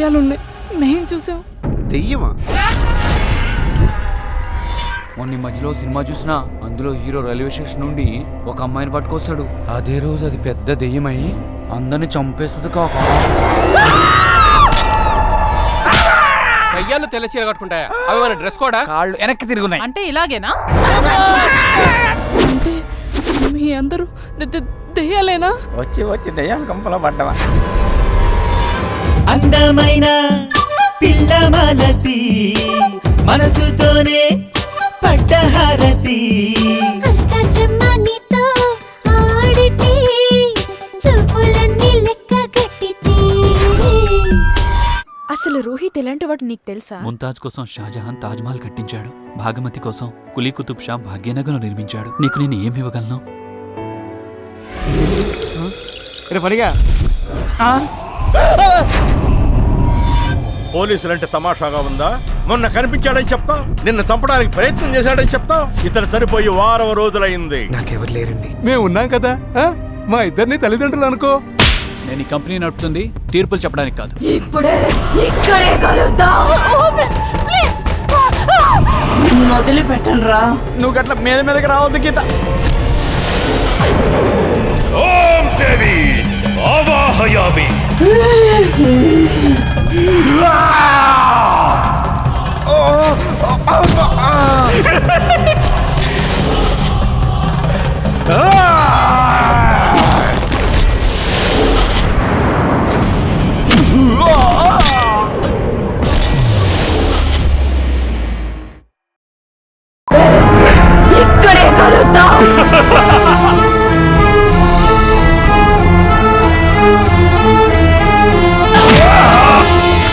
దెయ్యాలున్నాయి, మేము చూసాం. దెయ్యమా? మొన్న మధ్యలో సినిమా చూసినా, అందులో హీరో రైల్వే స్టేషన్ నుండి ఒక అమ్మాయిని పట్టుకొస్తాడు. అదే రోజు అది పెద్ద దెయ్యమై అందరిని చంపేస్తుంది కాక. దయ్యాలు తెల్ల చీర కట్టుకుంటాయా? అవి మన డ్రెస్ కూడా కాళ్ళు వెనక్కి తిరుగున్నాయి. అంటే ఇలాగేనా? అంటే మీ అందరూ దెయ్యాలేనా? వచ్చి వచ్చి దయ్యాల కంపలో పడ్డవా? అందమైన పిల్లమాలతి మనసుతోనే పడ్డహారతి అసలు రోహిత్ ఎలాంటి వాడు నీకు తెలుసా? ముంతాజ్ కోసం షాజహాన్ తాజ్మహల్ కట్టించాడు. భాగమతి కోసం కులీ కుతుబ్ షా భాగ్యనగరం నిర్మించాడు. నీకు నేను ఏమి ఇవ్వగలను? పోలీసులంటే తమాషాగా ఉందా? మొన్న కనిపించాడని చెప్తా, నిన్న చంపడానికి ప్రయత్నం చేశాడని చెప్తా. ఇతను చనిపోయి వారం రోజులైంది. నాకెవరు లేరండి. మేము ఉన్నాం కదా, మా ఇద్దరిని తల్లిదండ్రులు అనుకో. నేను ఈ కంపెనీ నడుపుతుంది తీర్పులు చెప్పడానికి కాదు. ఇప్పుడే ఇక్కడే కలుద్దాం. వదిలిపెట్టండి రా. నువ్వు గట్ల మీద మీదకి రావద్దు గీత. ఓం దేవి ఆవాహయామి.